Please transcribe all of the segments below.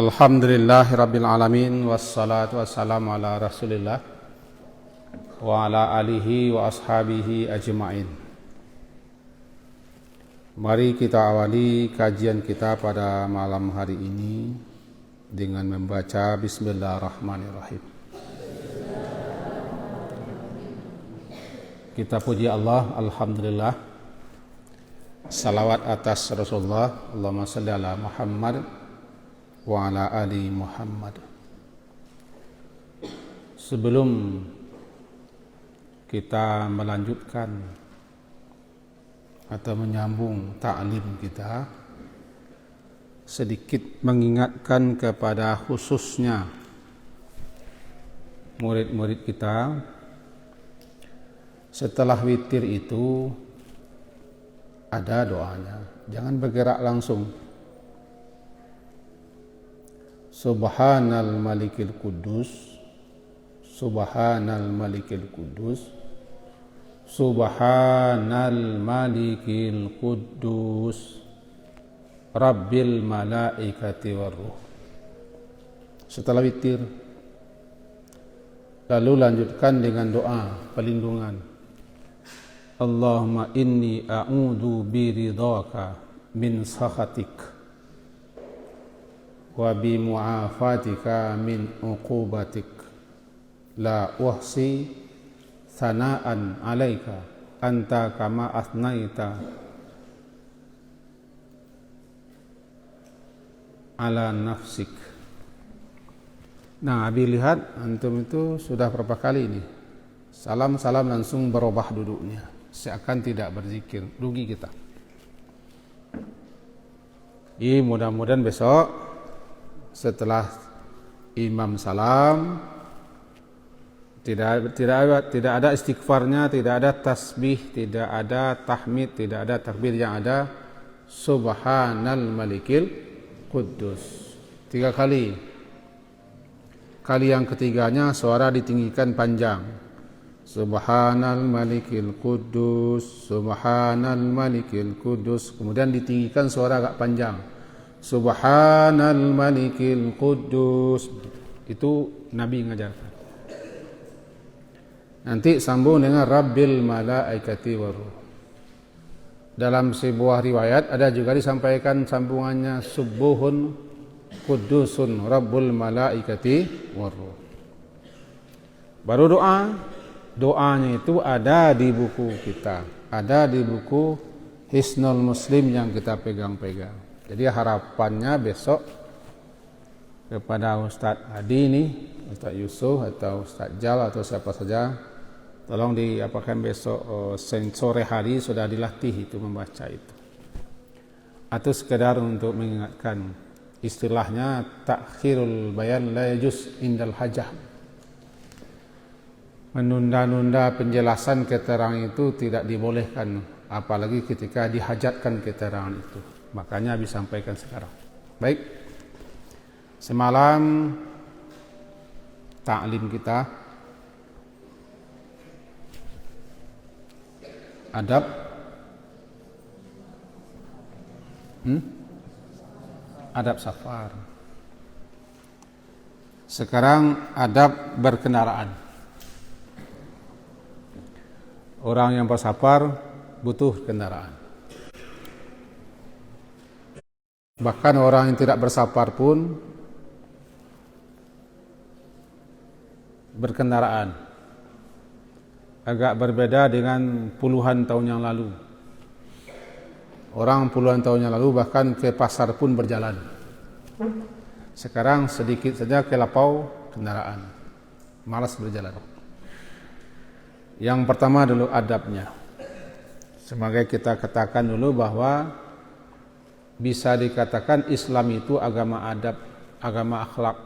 Alhamdulillahirabbil alamin wassalatu wassalamu ala Rasulillah wa ala alihi wa ashabihi ajma'in. Mari kita awali kajian kita pada malam hari ini dengan membaca Bismillahirrahmanirrahim. Kita puji Allah, alhamdulillah. Salawat atas Rasulullah, Allahumma salli ala Muhammad wa ala ali Muhammad. Sebelum kita melanjutkan atau menyambung ta'lim kita, sedikit mengingatkan kepada khususnya murid-murid kita, setelah witir itu ada doanya, jangan bergerak langsung. Subhanal Malikil Quddus, Subhanal Malikil Quddus, Subhanal Malikil Quddus, Rabbil Malaikati Warruh. Setelah witir, lalu lanjutkan dengan doa perlindungan. Allahumma inni a'udzu biridhaka min sakhatik wa bi mu'afatika min uqubatik la uhsi thana'an 'alaika anta kama asnaita 'ala nafsik. Nah, Abi lihat antum itu sudah berapa kali ini salam-salam langsung berubah duduknya, seakan tidak berzikir. Rugi kita. Mudah-mudahan besok setelah imam salam tidak ada istighfarnya, tidak ada tasbih, tidak ada tahmid, tidak ada takbir, yang ada Subhanal Malikil Quddus 3 kali. Kali yang ketiganya suara ditinggikan panjang, Subhanal Malikil Quddus, Subhanal Malikil Quddus, kemudian ditinggikan suara agak panjang, Subhanal Malikil Quddus. Itu Nabi ngajarkan. Nanti sambung dengan Rabbil Malaikati Warruh. Dalam sebuah riwayat ada juga disampaikan sambungannya Subuhun Quddusun Rabbul Malaikati Warruh. Baru doa. Doanya itu ada di buku kita, ada di buku Hisnul Muslim yang kita pegang-pegang. Jadi harapannya besok kepada Ustadz Hadi ini, Ustadz Yusuf atau Ustadz Jal atau siapa saja, tolong diapakan besok sore hari sudah dilatih itu membaca itu. Atau sekedar untuk mengingatkan, istilahnya takhirul bayan la yajuz indal hajah. Menunda-nunda penjelasan keterangan itu tidak dibolehkan, apalagi ketika dihajatkan keterangan itu. Makanya disampaikan sekarang. Baik, semalam ta'lim kita adab adab safar. Sekarang adab berkendaraan. Orang yang bersafar butuh kendaraan. Bahkan orang yang tidak bersafar pun berkendaraan. Agak berbeda dengan puluhan tahun yang lalu. Orang puluhan tahun yang lalu bahkan ke pasar pun berjalan. Sekarang sedikit saja ke lapau kendaraan, malas berjalan. Yang pertama dulu adabnya. Semoga kita katakan dulu bahwa bisa dikatakan Islam itu agama adab, agama akhlak.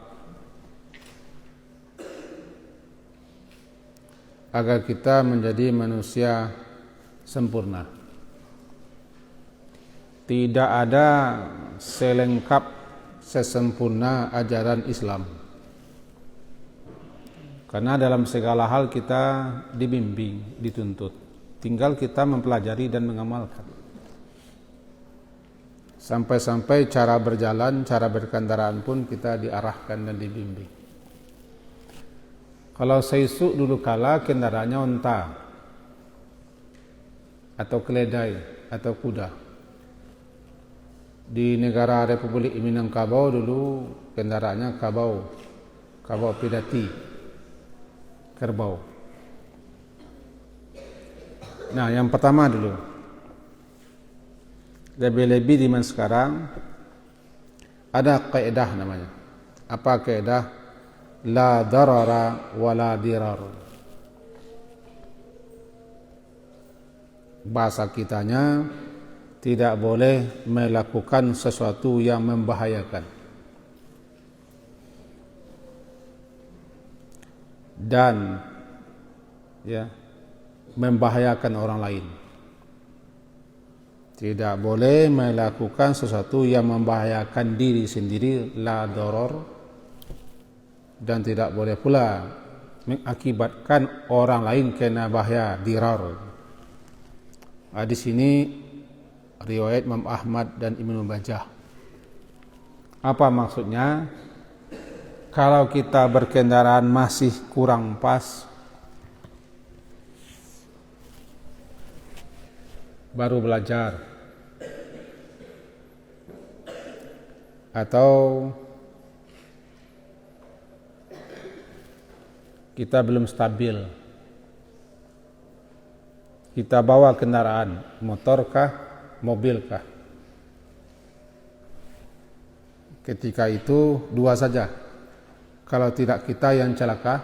Agar kita menjadi manusia sempurna. Tidak ada selengkap, sesempurna ajaran Islam. Karena dalam segala hal kita dibimbing, dituntut. Tinggal kita mempelajari dan mengamalkan. Sampai-sampai cara berjalan, cara berkendaraan pun kita diarahkan dan dibimbing. Kalau Saisu dulu kala kendaraannya unta atau keledai atau kuda. Di negara Republik Minangkabau dulu kendaraannya kabau pidati, kerbau. Nah, yang pertama dulu. Lebih-lebih di masa sekarang ada kaidah namanya. Apa kaidah? La darara wa la dirar. Bahasa kitanya tidak boleh melakukan sesuatu yang membahayakan dan membahayakan orang lain. Tidak boleh melakukan sesuatu yang membahayakan diri sendiri, la darar, dan tidak boleh pula mengakibatkan orang lain kena bahaya, dirar. Di sini riwayat Imam Ahmad dan Ibnu Majah. Apa maksudnya? Kalau kita berkendaraan masih kurang pas, baru belajar, atau kita belum stabil, kita bawa kendaraan, motorkah, mobilkah, ketika itu dua saja. Kalau tidak kita yang celaka,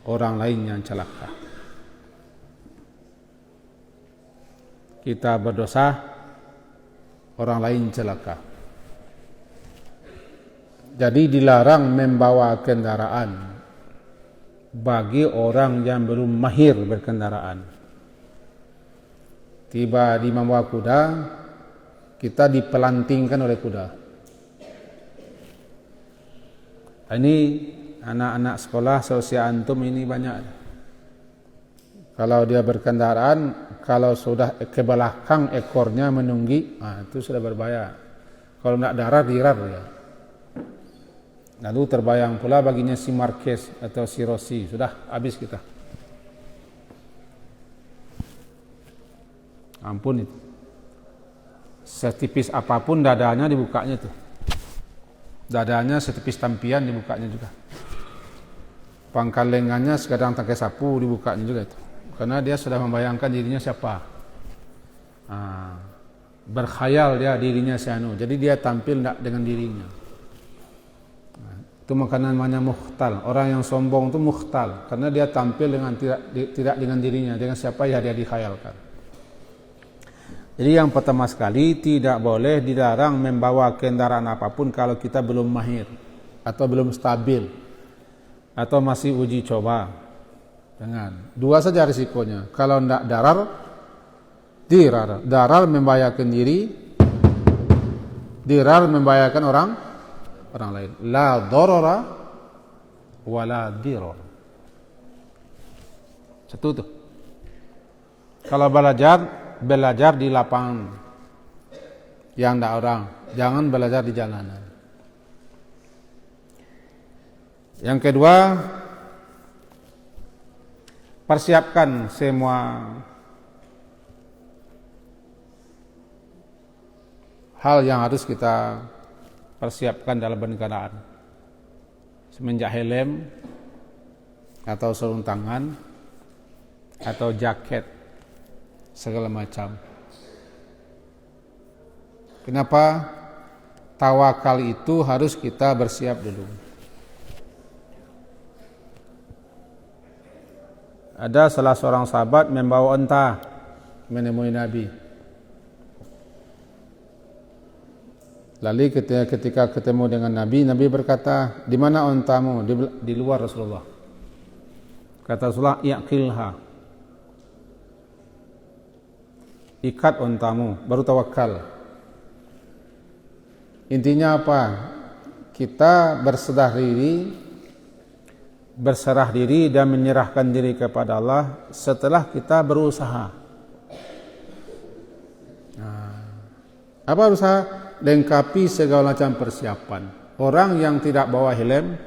orang lain yang celaka. Kita berdosa, orang lain celaka. Jadi dilarang membawa kendaraan bagi orang yang belum mahir berkendaraan. Tiba di membawa kuda, kita dipelantingkan oleh kuda. Ini anak-anak sekolah seusia antum ini banyak. Kalau dia berkendaraan, kalau sudah ke belakang ekornya menunggi, itu sudah berbahaya. Kalau tidak darat, dirar ya. Lalu terbayang pula baginya si Marquez atau si Rossi, sudah habis kita. Ampun itu. Setipis apapun dadanya dibukanya tuh. Dadanya setipis tampian dibukanya juga. Pangkal lengannya sekadang tangkai sapu dibukanya juga itu. Karena dia sudah membayangkan dirinya siapa. Berkhayal dia dirinya sianu. Jadi dia tampil tidak dengan dirinya. Itu makanya namanya mukhtal. Orang yang sombong itu mukhtal. Karena dia tampil dengan tidak dengan dirinya. Dengan siapa ya dia dikhayalkan. Jadi yang pertama sekali tidak boleh dilarang membawa kendaraan apapun kalau kita belum mahir. Atau belum stabil. Atau masih uji coba. Jangan. Dua saja risikonya. Kalau tidak darar, dirar. Darar membahayakan diri, dirar membahayakan orang lain. La darara wa la dirar. Satu tuh. Kalau belajar di lapangan yang tidak orang. Jangan belajar di jalanan. Yang kedua, persiapkan semua hal yang harus kita persiapkan dalam berkendaraan. Semenjak helm atau sarung tangan atau jaket segala macam. Kenapa? Tawakal itu harus kita bersiap dulu. Ada salah seorang sahabat membawa unta menemui Nabi. Lalu ketika ketemu dengan Nabi, Nabi berkata, "Di mana untamu?" Di luar Rasulullah. Kata Rasulullah, "Yaqilha." Ikat untamu, baru tawakal. Intinya apa? Kita berserah diri dan menyerahkan diri kepada Allah setelah kita berusaha. Apa berusaha? Lengkapi segala macam persiapan. Orang yang tidak bawa helm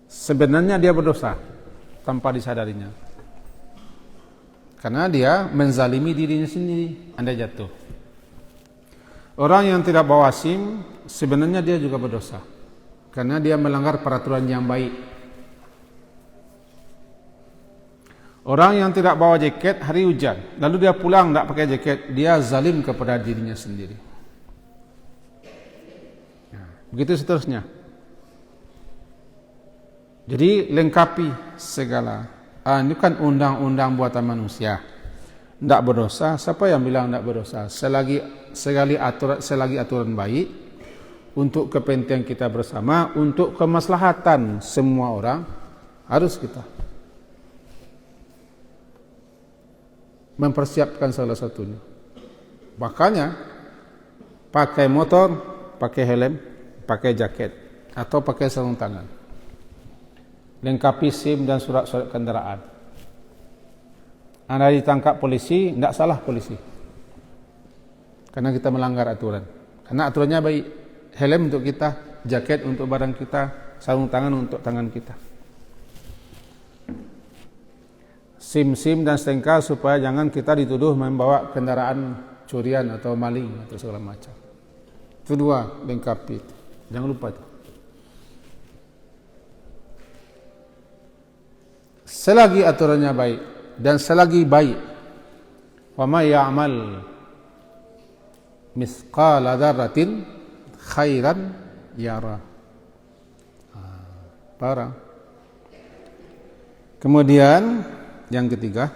sebenarnya dia berdosa tanpa disadarinya. Karena dia menzalimi dirinya sendiri, Anda jatuh. Orang yang tidak bawa SIM sebenarnya dia juga berdosa. Karena dia melanggar peraturan yang baik. Orang yang tidak bawa jaket hari hujan, lalu dia pulang tidak pakai jaket, dia zalim kepada dirinya sendiri. Begitu seterusnya. Jadi lengkapi segala. Ini kan undang-undang buatan manusia. Tidak berdosa. Siapa yang bilang tidak berdosa? Selagi aturan baik untuk kepentingan kita bersama, untuk kemaslahatan semua orang, harus kita mempersiapkan salah satunya. Makanya pakai motor, pakai helm, pakai jaket, atau pakai sarung tangan. Lengkapi SIM dan surat-surat kendaraan. Anda ditangkap polisi, tidak salah polisi. Karena kita melanggar aturan. Karena aturannya baik. Helm untuk kita, jaket untuk badan kita, sarung tangan untuk tangan kita. SIM dan STNK supaya jangan kita dituduh membawa kendaraan curian atau maling atau segala macam. Itu dua, lengkapi. Jangan lupa itu. Selagi aturannya baik dan selagi baik, wa may ya'mal misqala dzarratin khairan yara. Parah. Kemudian yang ketiga,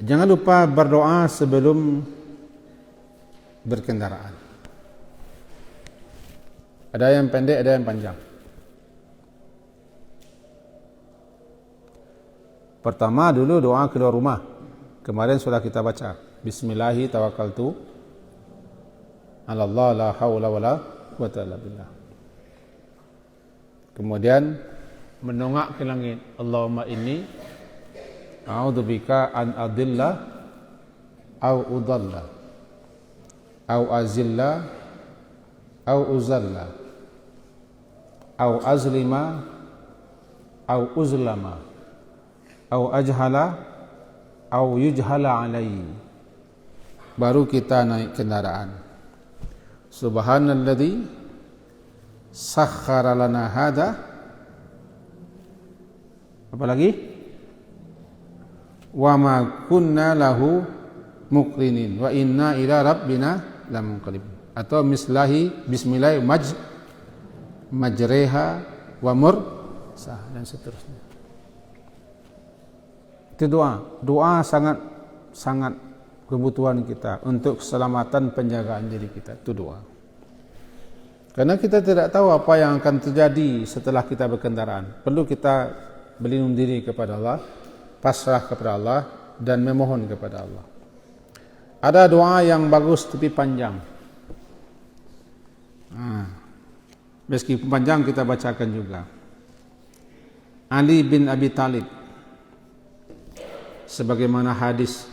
jangan lupa berdoa sebelum berkendaraan. Ada yang pendek, ada yang panjang. Pertama dulu doa keluar rumah. Kemarin sudah kita baca. Bismillahi tawakkaltu 'ala Allah la haula wala quwwata illa billah. Kemudian menongak ke langit. Allahumma inni a'udzubika an adilla au udalla au azilla au uzalla au azlima au uzlama au ajhala au yujhala alai. Baru kita naik kendaraan. Subhanalladzi sakhkhara lana hadza. Apa lagi? Wa ma kunna lahu muqrinin wa inna ila rabbina lamunqalibun. Atau bismillahi majreha wa mursah dan seterusnya. Itu doa sangat kebutuhan kita untuk keselamatan penjagaan diri kita. Itu doa. Karena kita tidak tahu apa yang akan terjadi setelah kita berkendaraan. Perlu kita berlindung diri kepada Allah, pasrah kepada Allah, dan memohon kepada Allah. Ada doa yang bagus tapi panjang. Meskipun panjang kita bacakan juga. Ali bin Abi Thalib, sebagaimana hadis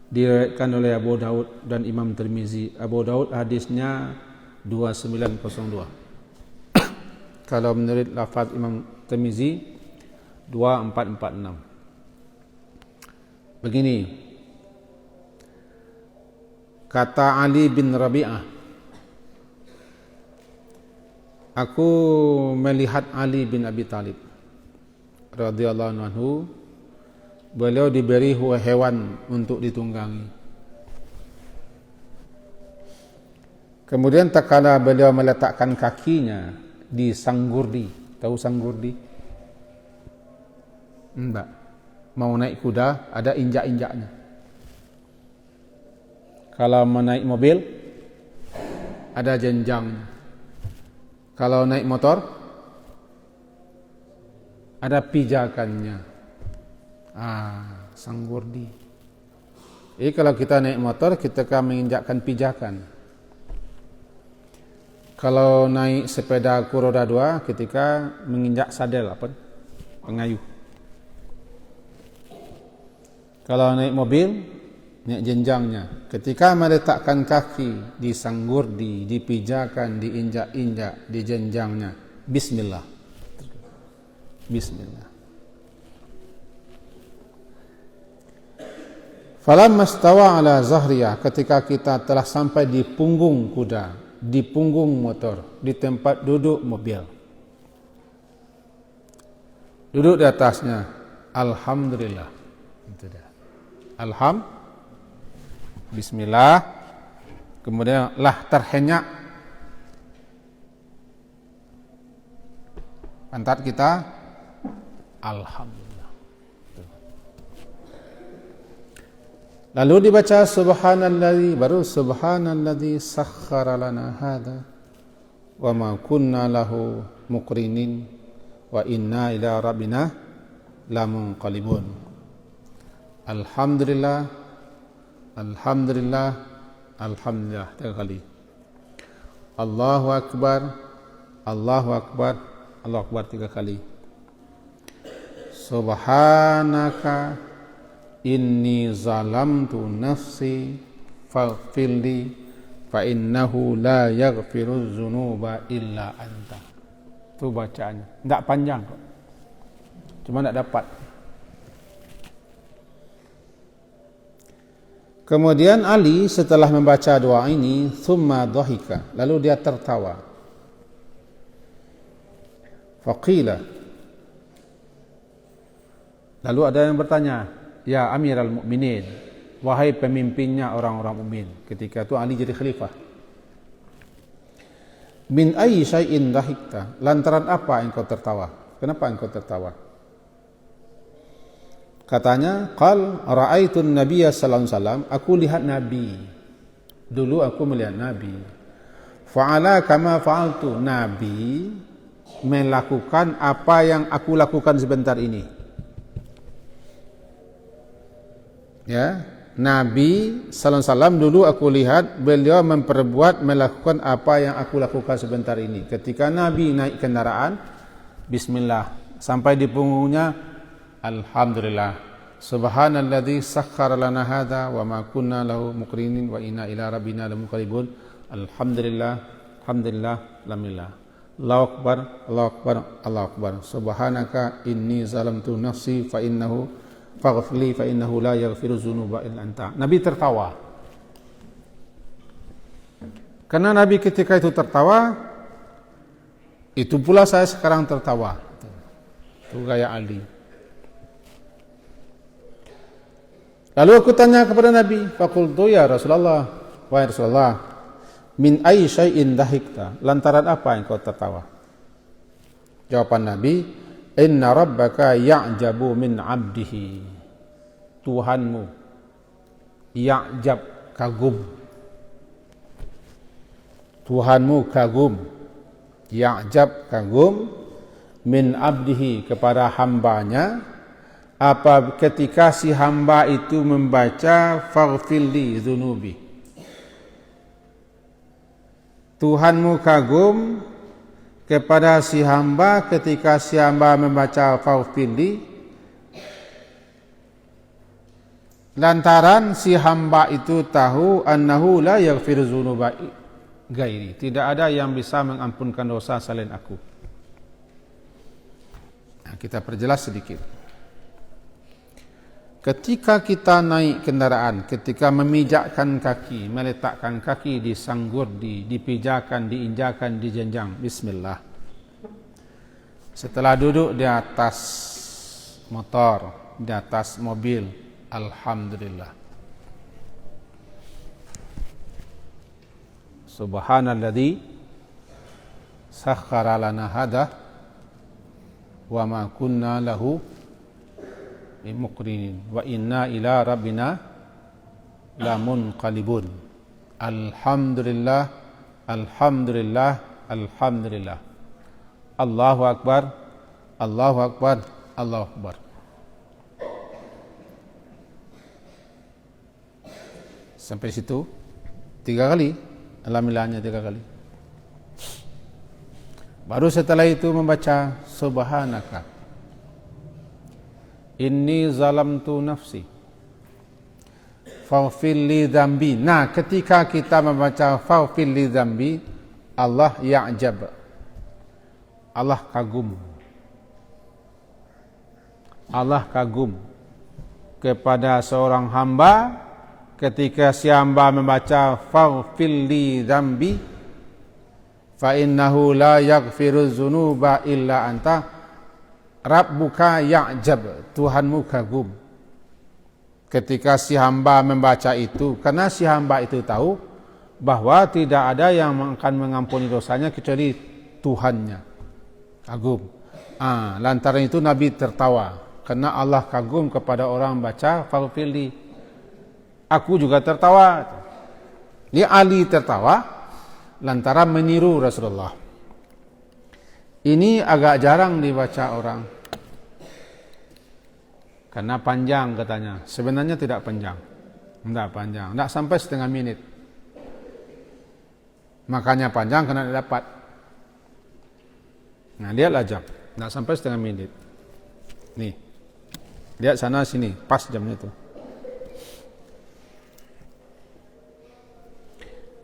diriwayatkan oleh Abu Daud dan Imam Tirmizi. Abu Daud hadisnya 2902. Kalau menurut lafaz Imam Tirmizi 2446. Begini kata Ali bin Rabi'ah, aku melihat Ali bin Abi Thalib radhiyallahu anhu, beliau diberi hewan untuk ditunggangi. Kemudian tak kala beliau meletakkan kakinya di sanggurdi. Tahu sanggurdi? Enggak. Mau naik kuda ada injak-injaknya. Kalau mau naik mobil ada jenjang. Kalau naik motor ada pijakannya. Sanggurdi. Jadi kalau kita naik motor kita akan menginjakkan pijakan. Kalau naik sepeda roda 2 ketika menginjak sadel pengayuh. Kalau naik mobil naik jenjangnya. Ketika meletakkan kaki di sanggurdi, dipijakan, diinjak-injak di jenjangnya. Bismillah. Bismillah. Falamma stawa ala zahriyah, ketika kita telah sampai di punggung kuda, di punggung motor, di tempat duduk mobil. Duduk di atasnya. Alhamdulillah. Itu dah. Bismillah. Kemudian lah terhenyak pantat kita. Alhamdulillah. Lalu dibaca subhanalladzi, baru subhanalladzi sakhkhara lana hadza wa ma kunna lahu muqrinin wa inna ila rabbina lamunqalibun. Alhamdulillah, alhamdulillah, alhamdulillah 3 kali. Allahu akbar, Allahu akbar, Allahu akbar 3 kali. Subhanaka inni zalamtu nafsi faghfirli fa innahu la yaghfiru dzunuba illa anta. Itu bacaannya. Enggak panjang kok. Cuma enggak dapat. Kemudian Ali setelah membaca doa ini, thumma dhahika, lalu dia tertawa. Faqila, lalu ada yang bertanya, ya Amiral Mukminin, wahai pemimpinnya orang-orang mukmin. Ketika itu Ali jadi khalifah. Min ayyi syai'in dhahikta, lantaran apa engkau tertawa? Kenapa engkau tertawa? Katanya, qal ra'aitun nabiyya sallallahu alaihi wasallam, aku lihat Nabi. Dulu aku melihat Nabi. Fa'ala kama fa'altu, Nabi melakukan apa yang aku lakukan sebentar ini. Ya, Nabi sallallahu alaihi wasallam dulu aku lihat beliau melakukan apa yang aku lakukan sebentar ini. Ketika Nabi naik kendaraan, bismillah, sampai di punggungnya alhamdulillah, subhanalladzi sakhkhara lana hadza wa ma kunna lahu muqrinin wa inna ila rabbina lamunqalibun. Alhamdulillah, alhamdulillah, alhamdulillah. Allahu akbar, Allahu akbar, Allahu akbar. Subhanaka inni zalamtu nafsi fa innahu faghfirli fa innahu la yaghfiru dzunuba illa anta. Nabi tertawa. Karena Nabi ketika itu tertawa, itu pula saya sekarang tertawa. Itu gaya Ali. Lalu aku tanya kepada Nabi, faqultu ya Rasulullah, wahai Rasulullah, min ayyi syai'in dhahikta, lantaran apa engkau tertawa? Jawaban Nabi, inna rabbaka ya'jabu min 'abdihi. Tuhanmu ya'jab, kagum. Tuhanmu kagum, ya'jab, kagum, min 'abdihi, kepada hambanya. Apa ketika si hamba itu membaca faghfirli dzunubi. Tuhanmu kagum kepada si hamba ketika si hamba membaca faghfirli, lantaran si hamba itu tahu annahu la yaghfiru dzunuba ghairi, tidak ada yang bisa mengampunkan dosa selain aku. Nah, kita perjelas sedikit. Ketika kita naik kendaraan, ketika memijakkan kaki, meletakkan kaki di sanggurdi, dipijakan, diinjakan, dijenjang, bismillah. Setelah duduk di atas motor, di atas mobil, alhamdulillah. Subhanalladzi sakhkhara lana hadza wa ma kunna lahu muqrinin wa inna ila rabbina lamunqalibun. Alhamdulillah, alhamdulillah, alhamdulillah. Allahu akbar, Allahu akbar, Allahu akbar. Sampai situ 3 kali, alhamdulillahnya 3 kali. Baru setelah itu membaca subhanaka inni zalamtu nafsi faghfir li dzambi. Nah, ketika kita membaca faghfir li dzambi, Allah ya'jab. Allah kagum. Allah kagum kepada seorang hamba ketika si hamba membaca faghfir li dzambi fa innahu la yaghfiru dzunuba illa anta. Rabbuka ya'jab, Tuhanmu kagum ketika si hamba membaca itu, karena si hamba itu tahu bahwa tidak ada yang akan mengampuni dosanya kecuali Tuhannya. Kagum. Lantaran itu Nabi tertawa karena Allah kagum kepada orang baca faghfirli. Aku juga tertawa. Ini Ali tertawa lantaran meniru Rasulullah. Ini agak jarang dibaca orang. Karena panjang katanya. Sebenarnya tidak panjang. Tidak panjang. Tidak sampai setengah menit. Makanya panjang karena tidak dapat. Nah, lihatlah jam. Tidak sampai setengah menit. Nih. Lihat sana sini. Pas jamnya itu.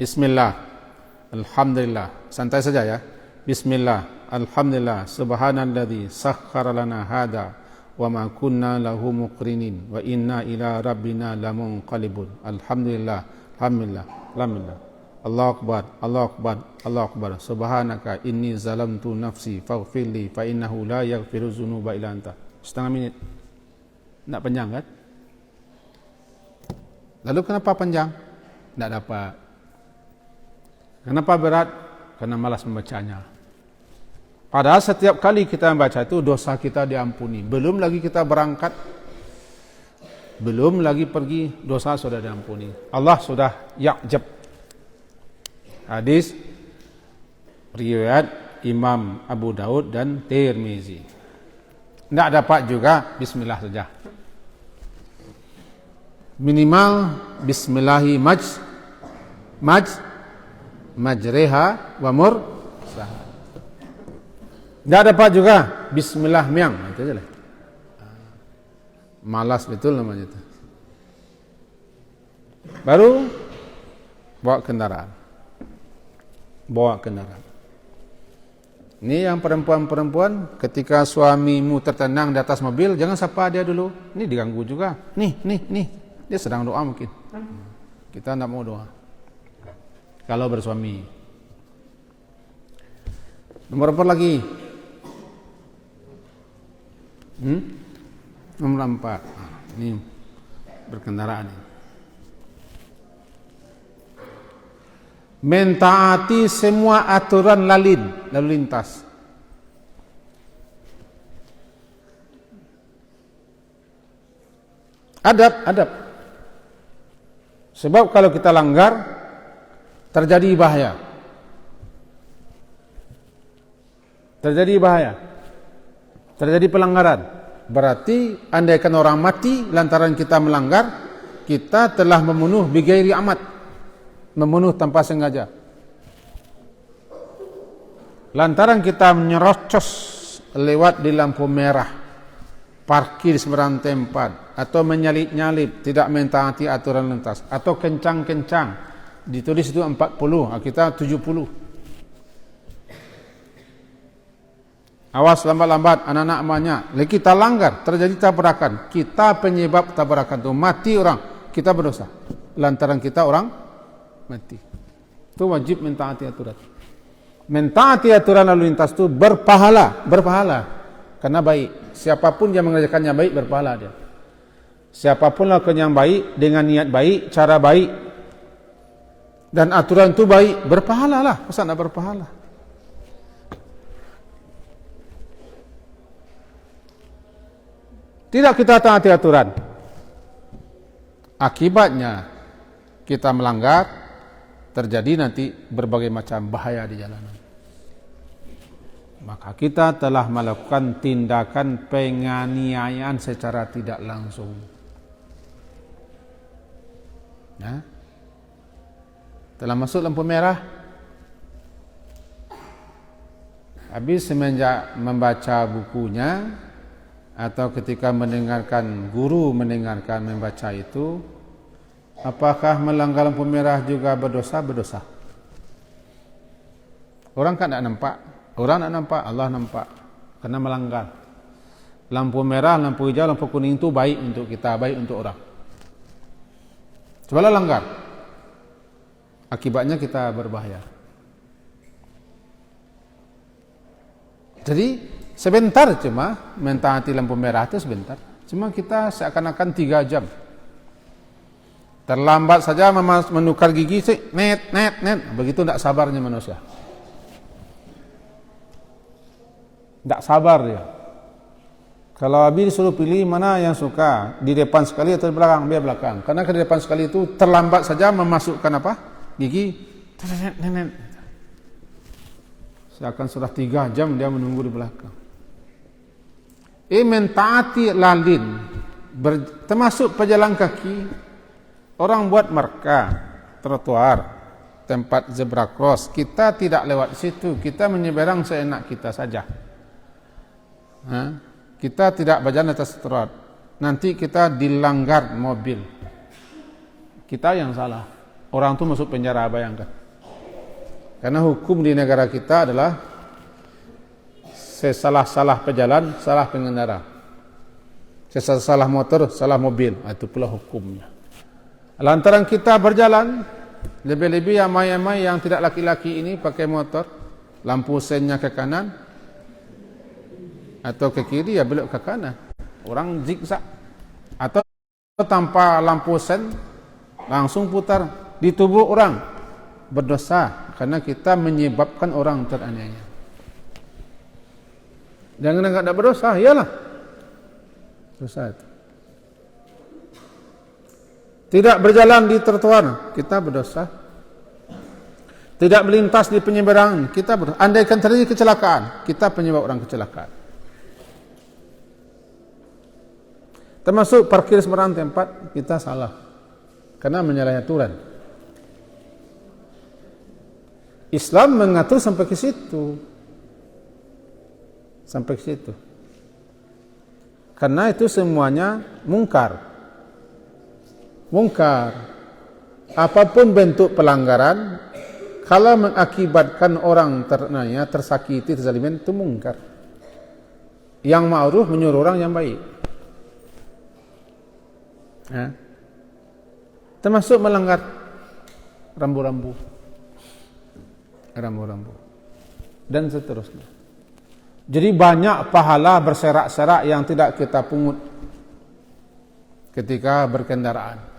Bismillah. Alhamdulillah. Santai saja ya. Bismillah. Alhamdulillah. Subhanalladzi sakhkhara lana hada. Wa ma kunna lahu muqrinin wa inna ila rabbina lamunqalibun. Alhamdulillah, alhamdulillah, alhamdulillah. Allahu akbar, Allahu akbar, Allahu akbar. Subhanaka inni zalamtu nafsi faghfirli fa innahu la yaghfiru dzunuba illa anta. Setengah menit. Enggak panjang kan? Lalu kenapa panjang? Enggak dapat. Kenapa berat? Karena malas membacanya. Padahal setiap kali kita membaca itu dosa kita diampuni. Belum lagi kita berangkat, belum lagi pergi, dosa sudah diampuni. Allah sudah ya'jab. Hadis riwayat Imam Abu Daud dan Tirmizi. Tidak dapat juga bismillah saja. Minimal bismillahi majreha wa mursaha. Tidak dapat juga bismillah miang, itu aja lah. Malas betul namanya itu. Baru bawa kendaraan. Bawa kendaraan. Ini yang perempuan-perempuan ketika suamimu tertenang di atas mobil, jangan sapa dia dulu. Ini diganggu juga. Nih. Dia sedang doa mungkin. Kita tidak mau doa. Kalau bersuami. Nomor apa lagi? Nomor 4. Ini berkendaraan ini. Mentaati semua aturan lalu lintas. Adab. Sebab kalau kita langgar terjadi bahaya. Terjadi pelanggaran. Berarti andaikan orang mati lantaran kita melanggar, kita telah membunuh bighairi amat, membunuh tanpa sengaja. Lantaran kita menyerocos lewat di lampu merah, parkir sembarang tempat, atau menyalip-nyalip, tidak mentaati aturan lintas, atau kencang-kencang, ditulis itu 40, kita 70. Awas lambat-lambat, anak-anak banyak. Kita langgar, terjadi tabrakan. Kita penyebab tabrakan itu, mati orang, kita berdosa. Lantaran kita orang mati. Itu wajib mentaati aturan. Mentaati aturan lalu lintas itu berpahala. Karena baik. Siapapun yang mengerjakannya baik, berpahala dia. Siapapun lakukan yang baik, dengan niat baik, cara baik, dan aturan itu baik, berpahala lah. Masa tidak berpahala? Tidak kita taati aturan, akibatnya kita melanggar, terjadi nanti berbagai macam bahaya di jalanan. Maka kita telah melakukan tindakan penganiayaan secara tidak langsung. Ya. Telah masuk lampu merah, habis semenjak membaca bukunya, atau ketika mendengarkan guru membaca itu, Apakah melanggar lampu merah juga berdosa? Berdosa. Orang kan tidak nampak. Orang tidak nampak, Allah nampak. Karena melanggar. Lampu merah, lampu hijau, lampu kuning itu baik untuk kita, baik untuk orang. Cobalah langgar. Akibatnya kita berbahaya. Jadi sebentar cuma mentaati lampu merah itu sebentar. Cuma kita seakan-akan 3 jam. Terlambat saja menukar gigi, net. Begitu tidak sabarnya manusia. Tidak sabar dia. Kalau Abi disuruh pilih mana yang suka, di depan sekali atau di belakang, dia belakang. Karena di depan sekali itu terlambat saja memasukkan apa? Gigi. Seakan sudah 3 jam dia menunggu di belakang. Mentaati lalin, termasuk pejalan kaki. Orang buat marka, trotoar, tempat zebra cross, kita tidak lewat situ, kita menyeberang seenak kita saja. Kita tidak berjalan atas trotoar, nanti kita dilanggar mobil. Kita yang salah, orang itu masuk penjara, bayangkan. Karena hukum di negara kita adalah sesalah-salah pejalan, salah pengendara. Sesalah motor, salah mobil, itu pula hukumnya. Lantaran kita berjalan, lebih-lebih amai-amai yang tidak laki-laki ini pakai motor, lampu sennya ke kanan atau ke kiri, ya belok ke kanan. Orang zigzag atau tanpa lampu sen langsung putar di tubuh orang, berdosa karena kita menyebabkan orang teraniaya. Jangan enggak berdosa, iyalah dosa itu. Tidak berjalan di trotoar, kita berdosa. Tidak melintas di penyeberangan, kita berdosa. Andaikan terjadi kecelakaan, kita penyebab orang kecelakaan. Termasuk parkir sembarangan tempat, kita salah. Karena menyalahi aturan. Islam mengatur sampai ke situ. Sampai ke situ. Karena itu semuanya mungkar. Mungkar. Apapun bentuk pelanggaran, kalau mengakibatkan orang teraniaya, tersakiti, terzalimin, itu mungkar. Yang ma'ruf menyuruh orang yang baik. Termasuk melanggar rambu-rambu, dan seterusnya. Jadi banyak pahala berserak-serak yang tidak kita pungut ketika berkendaraan.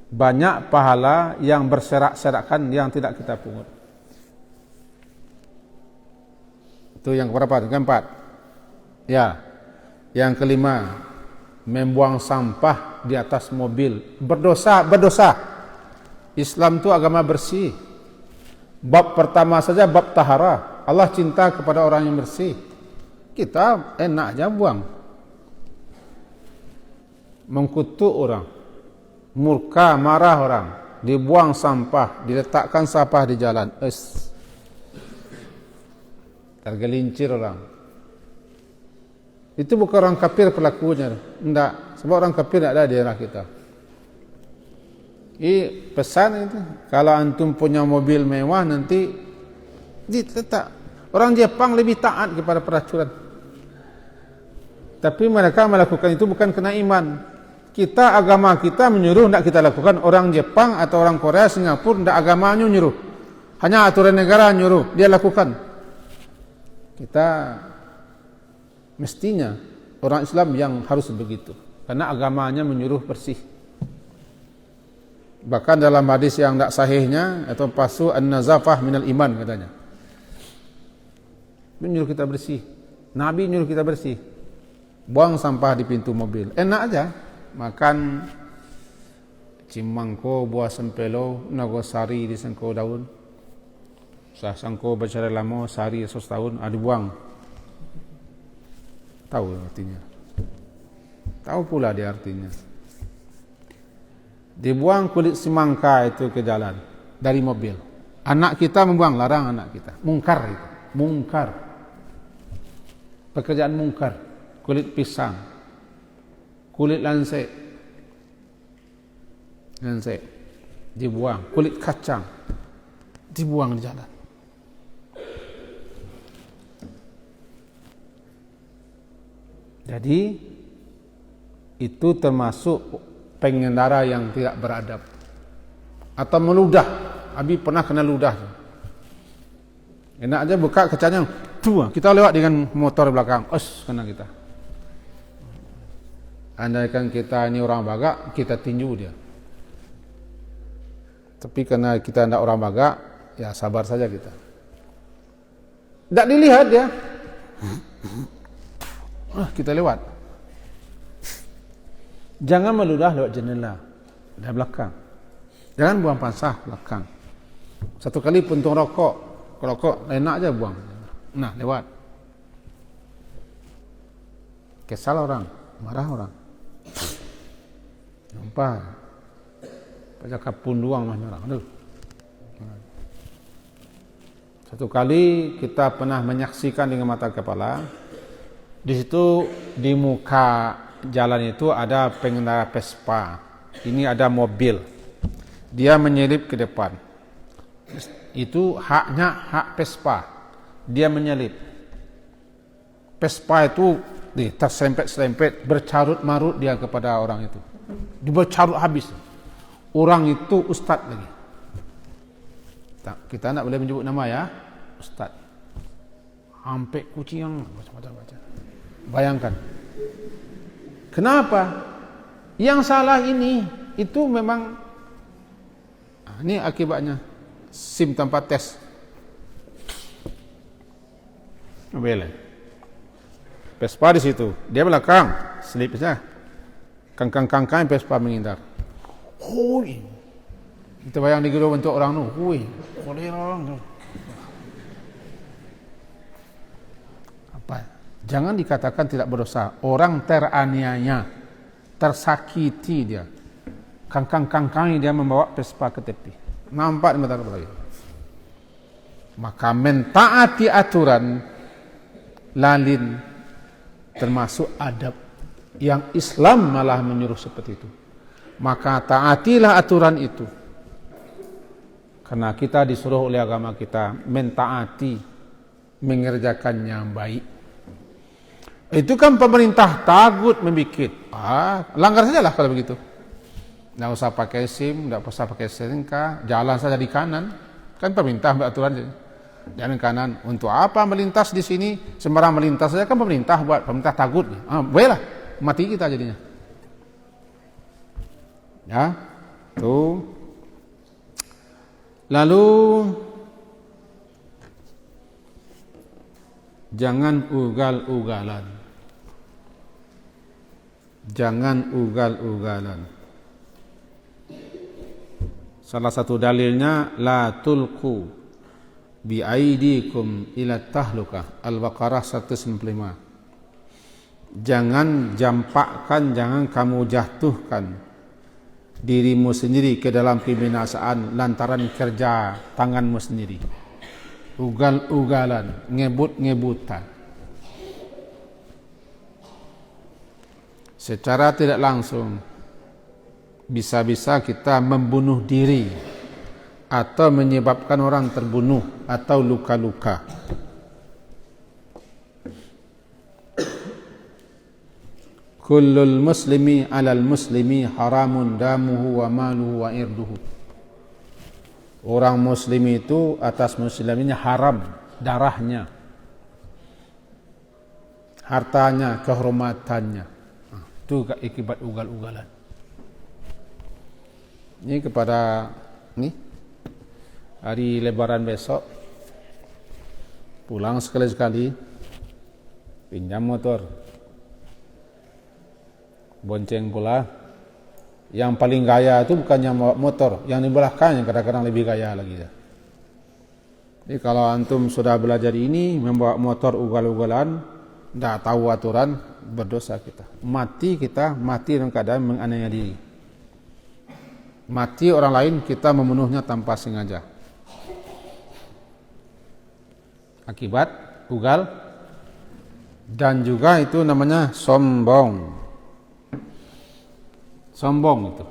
Banyak pahala yang berserak-serakan yang tidak kita pungut. Itu yang keberapa? Keempat. Ya. Yang kelima, membuang sampah di atas mobil. Berdosa. Islam itu agama bersih. Bab pertama saja bab tahara. Allah cinta kepada orang yang bersih. Kita enak aja buang. Mengkutuk orang. Murka, marah orang, dibuang sampah, diletakkan sampah di jalan, tergelincir orang. Itu bukan orang kafir pelakunya, enggak, sebab orang kafir tidak ada di daerah kita. Ini pesan itu, kalau antum punya mobil mewah nanti diletak. Orang Jepang lebih taat kepada peraturan, tapi mereka melakukan itu bukan kena iman. Kita, agama kita menyuruh, tidak kita lakukan. Orang Jepang atau orang Korea, Singapura, tidak agamanya menyuruh. Hanya aturan negara menyuruh, dia lakukan. Kita mestinya orang Islam yang harus begitu. Karena agamanya menyuruh bersih. Bahkan dalam hadis yang tidak sahihnya, atau pasu an-nazafah minal iman katanya. Menyuruh kita bersih. Nabi menyuruh kita bersih. Buang sampah di pintu mobil. Enak aja. Makan cimangko, buah sempelo, nagosari di sangko daun. Sangko bercara lama, sari 100 tahun, dibuang. Tahu artinya. Tahu pula dia artinya. Dibuang kulit semangka itu ke jalan dari mobil. Anak kita membuang, larang anak kita. Mungkar itu. Mungkar. Pekerjaan mungkar. Kulit pisang. Kulit lansek, Ngensek, dibuang. Kulit kacang dibuang di jalan. Jadi itu termasuk pengendara yang tidak beradab atau meludah. Abi pernah kena ludah. Enak aja buka kacanya, kita lewat dengan motor belakang, kena kita. Andaikan kita ini orang Baga, kita tinju dia. Tapi karena kita tidak orang Baga, ya sabar saja kita. Tidak dilihat ya, kita lewat. Jangan meludah lewat jendela dari belakang. Jangan buang pasah belakang. Satu kali puntung rokok enak aja buang. Nah, lewat. Kesal orang, marah orang. Nampak. Pada kapun luang mah orang. Aduh. Satu kali kita pernah menyaksikan dengan mata kepala. Di situ di muka jalan itu ada pengendara Vespa. Ini ada mobil. Dia menyelip ke depan. Itu hak Vespa. Dia menyelip. Vespa itu terserempet-serempet, bercarut-marut dia kepada orang itu. Bercarut habis. Orang itu ustaz lagi. Kita tak boleh menyebut nama ya, ustaz. Sampai kucing yang macam-macam. Bayangkan. Kenapa? Yang salah ini itu memang ini akibatnya SIM tanpa tes. Boleh. Vespa di situ, dia belakang, selip saja. Kangkang Vespa menghindar. Hui. Kita bayang di gelo bentuk orang tu. Hui. Orang tu. Apa? Jangan dikatakan tidak berdosa. Orang teraniaya, tersakiti dia. Kangkang dia membawa Vespa ke tepi. Nampak di mata kepala. Maka mentaati aturan lalin termasuk adab yang Islam malah menyuruh seperti itu. Maka taatilah aturan itu. Karena kita disuruh oleh agama kita mentaati, mengerjakan yang baik. Itu kan pemerintah takut membikin. Langgar sajalah kalau begitu. Tidak usah pakai SIM, tidak usah pakai STNK, jalan saja di kanan. Kan pemerintah buat aturan. Jalan kanan. Untuk apa melintas di sini? Sembarang melintas saja kan pemerintah buat. Pemerintah takut. Bolehlah, mati kita jadinya. Ya, tuh. Lalu jangan ugal-ugalan. Jangan ugal-ugalan. Salah satu dalilnya la tulqu bi aidikum ila tahlukah. Al-Baqarah 195. Jangan jampakkan, jangan kamu jatuhkan dirimu sendiri ke dalam kebinasaan lantaran kerja tanganmu sendiri. Ugal-ugalan, ngebut-ngebutan. Secara tidak langsung bisa-bisa kita membunuh diri atau menyebabkan orang terbunuh atau luka-luka. Kullul muslimi alal muslimi haramun damuhu wa maluhu wa irduhu. Orang muslim itu atas muslimnya haram darahnya, hartanya, kehormatannya. Itu akibat ugal-ugalan. Ini kepada hari lebaran besok, pulang sekali-sekali pinjam motor, bonceng pula. Yang paling gaya itu bukannya motor, yang di belakangnya kadang-kadang lebih gaya lagi. Jadi kalau antum sudah belajar ini, membawa motor ugal-ugalan, tidak tahu aturan, berdosa kita. Mati dalam keadaan menganiaya diri. Mati orang lain, kita membunuhnya tanpa sengaja. Akibat ugal, dan juga itu namanya sombong. Sombong itu.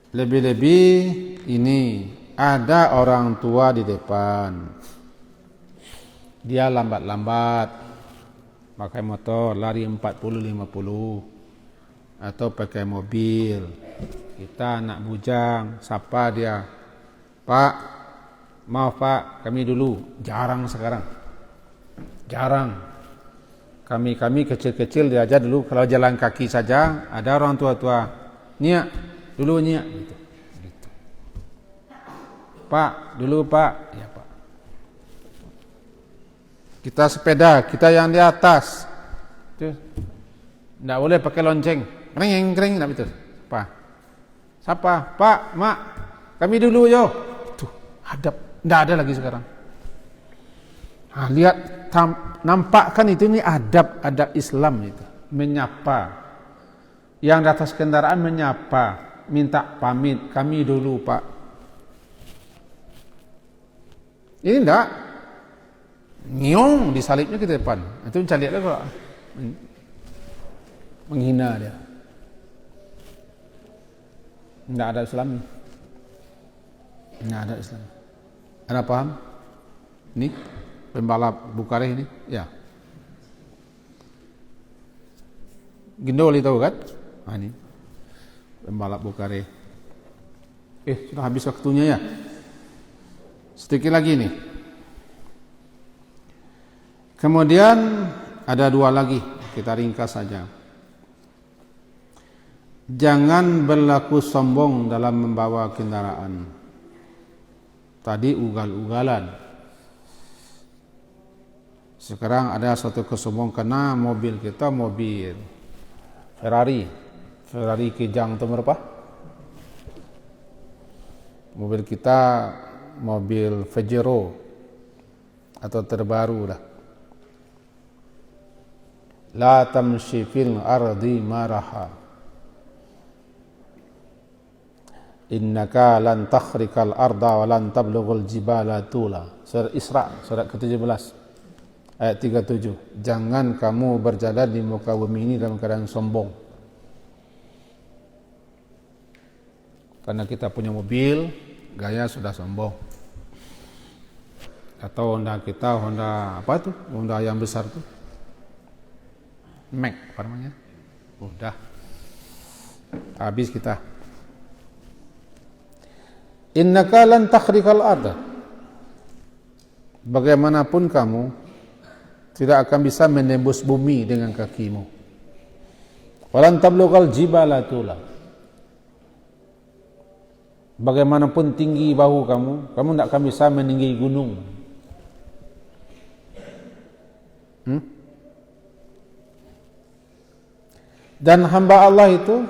Lebih-lebih ini ada orang tua di depan. Dia lambat-lambat pakai motor lari 40-50 atau pakai mobil. Kita anak bujang, sapa dia, Pak, maaf Pak, kami dulu. Jarang sekarang, jarang. Kami kecil-kecil diajar dulu kalau jalan kaki saja ada orang tua-tua, Nia dulu Nia, gitu. Pak dulu Pak, ya Pak. Kita sepeda, kita yang di atas, tidak boleh pakai lonceng, kering, tidak betul, Pak. Siapa? Pak, Mak, kami dulu yo. Tuh, hadap, tidak ada lagi sekarang. Nah, lihat, nampakkan itu ini adab Islam itu, menyapa. Yang di atas kendaraan menyapa, minta pamit, kami dulu Pak. Ini enggak, ngiung disalibnya ke depan. Itu mencari lihat kok, menghina dia. Tidak ada Islam. Tidak ada Islam. Anda paham? Ini pembalap Bukareh ini, ya. Gindoli tahu kan? Nah, ini pembalap Bukareh. Sudah habis waktunya ya. Sedikit lagi nih. Kemudian ada dua lagi, kita ringkas saja. Jangan berlaku sombong dalam membawa kendaraan. Tadi ugal-ugalan. Sekarang ada satu kesombongan karena mobil kita mobil Ferrari Kijang itu berapa? Mobil kita mobil Pajero atau terbaru dah. La tamshi fil ardi maraha. Innaka lan takhrikal arda wa lan tablughul jibala tula. Surah Isra, surat ke-17 ayat 37. Jangan kamu berjalan di muka bumi ini dalam keadaan sombong. Karena kita punya mobil, gaya sudah sombong. Atau Honda kita, Honda apa tuh? Honda yang besar tuh. Mac apa namanya? Udah. Habis kita. Innaka lan takhrikal arda. Bagaimanapun kamu tidak akan bisa menembus bumi dengan kakimu. Walan tablughal jibala tula. Bagaimanapun tinggi bahu kamu tidak akan bisa meninggi gunung. Dan hamba Allah itu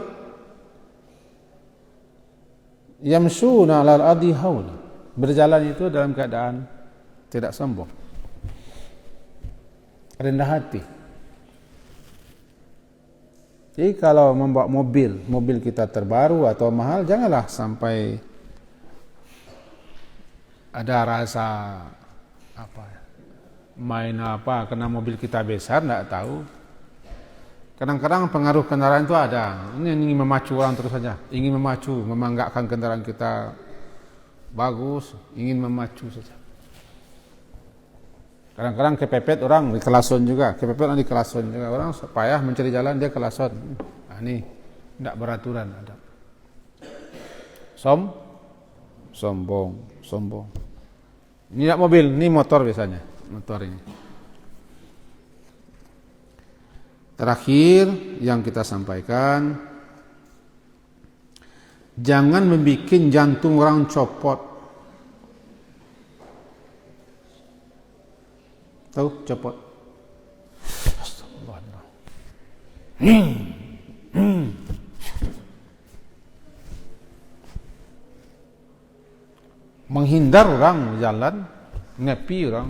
yamshuna 'alal ardi hauna, berjalan itu dalam keadaan tidak sombong, rendah hati. Jadi kalau membawa mobil kita terbaru atau mahal, janganlah sampai ada rasa main karena mobil kita besar, tidak tahu. Kadang-kadang pengaruh kendaraan itu ada. Ini ingin memacu orang terus saja, ingin memacu, memanggakkan kendaraan kita bagus, ingin memacu saja. Kadang-kadang kepepet orang di kelason juga, orang payah mencari jalan dia kelason. Nah, ini tidak beraturan ada. Sombong. Ini tidak mobil, ini motor biasanya, motor ini. Terakhir yang kita sampaikan, jangan membuat jantung orang copot. Tahu copot? Menghindar orang jalan, ngepi orang.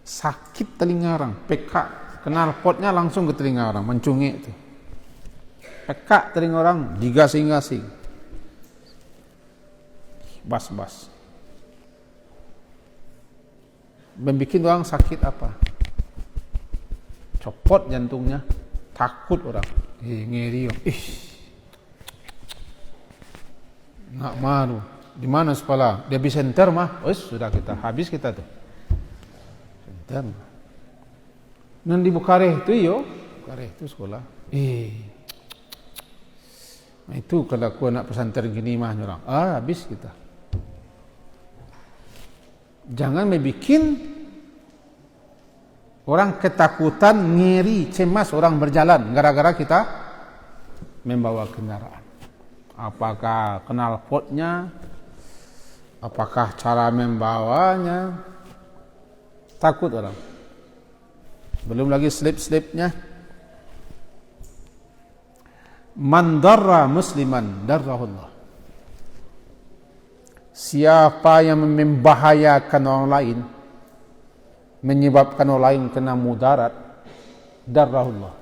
Sakit telinga orang, pekak, kenal potnya langsung ke telinga orang, mencungik itu. Pekak telinga orang, digasing-gasing. Bas-bas. Membikin orang sakit apa? Copot jantungnya, takut orang. Ngeri. Nggak malu. Di mana sekolah? Dia bisa center mah. Sudah kita habis kita tuh. Center. Nan di Bukareh itu Bukareh itu sekolah. Nah itu kalau aku anak pesantren gini mah orang. Habis kita. Jangan membikin orang ketakutan, ngiri, cemas orang berjalan gara-gara kita membawa kendaraan. Apakah kenal potnya? Apakah cara membawanya? Takut orang. Belum lagi slip-slipnya. Man darra musliman darrahullah. Siapa yang membahayakan orang lain, menyebabkan orang lain kena mudarat, darrahullah.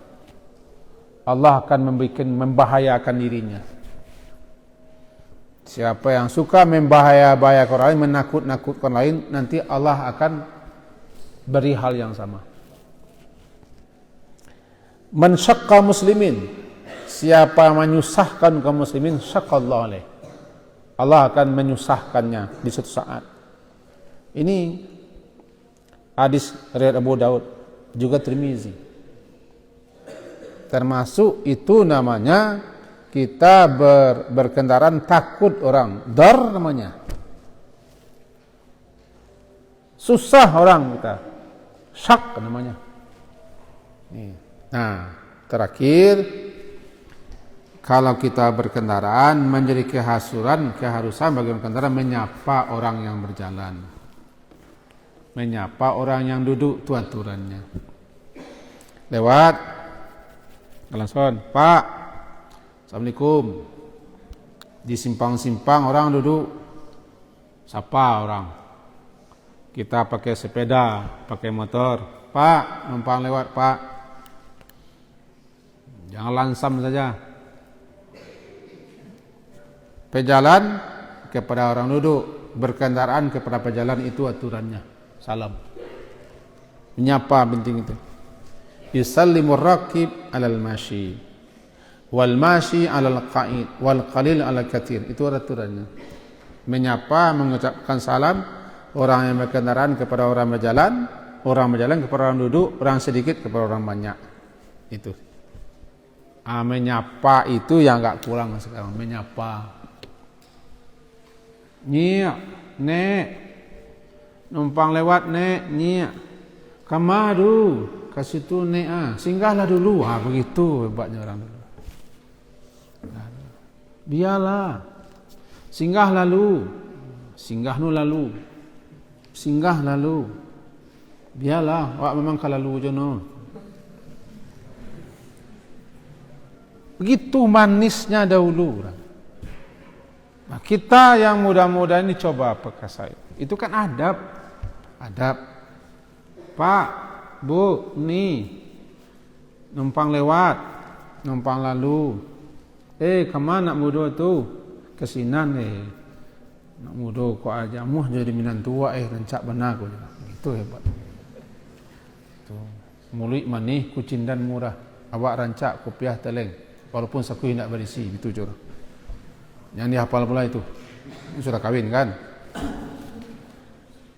Allah akan membahayakan dirinya. Siapa yang suka membahayakan orang lain, menakut-nakutkan orang lain, nanti Allah akan beri hal yang sama. Man syaqqa muslimin, siapa menyusahkan kaum muslimin, syaqallahu alaih. Allah akan menyusahkannya di suatu saat. Ini hadis riwayat Abu Daud, juga Tirmizi. Termasuk itu namanya kita berkendaraan takut orang, dar namanya. Susah orang kita, syak namanya. Nah, terakhir, kalau kita berkendaraan menjadi keharusan bagi kendaraan menyapa orang yang berjalan, menyapa orang yang duduk, itu aturannya. Lewat, langsung, Pak, Assalamualaikum. Di simpang-simpang orang duduk, sapa orang. Kita pakai sepeda, pakai motor, Pak, numpang lewat, Pak. Jangan langsam saja. Pejalan kepada orang duduk, berkendaraan kepada pejalan, itu aturannya. Salam. Menyapa penting itu. Yusallimur raqib alal mashi, wal mashi alal qa'id, wal qalil alal kathir. Itu aturannya. Menyapa, mengucapkan salam orang yang berkendaraan kepada orang berjalan kepada orang duduk, orang sedikit kepada orang banyak. Itu. Menyapa itu yang enggak kurang sekarang, menyapa. Nyiak, nek, numpang lewat nek, nyiak, kamadu, ke situ nek, singgahlah dulu, begitu hebatnya orang dulu. Biarlah, singgah lalu, biarlah, awak memang kalalu jono. Begitu manisnya dahulu orang. Nah, kita yang muda-muda ini coba pakai itu kan adab. Pak, Bu, nih numpang lewat, numpang lalu. Kemana nak muda tu? Kesinan nak muda kau aja muh jadi minan tua rencak benar kau. Itu hebat. Tu mulik manih kucing dan murah. Awak rancak kopiah teleng walaupun saku nak berisi itu jur. Yang dihafal pula itu. Ini sudah kawin kan?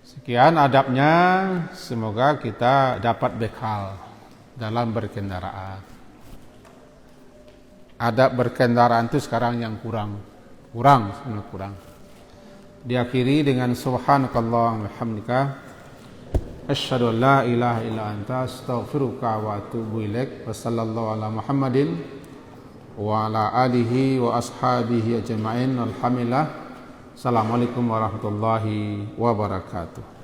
Sekian adabnya, semoga kita dapat bekal dalam berkendaraan. Adab berkendaraan itu sekarang yang kurang. Diakhiri dengan subhanakallah wa bihamdika asyhadu an la ilaha illa anta astaghfiruka wa atubu ilaik. Wa sallallahu ala Muhammadin wa ala alihi wa ashabihi ajma'in. Alhamdulillah. Assalamualaikum warahmatullahi wabarakatuh.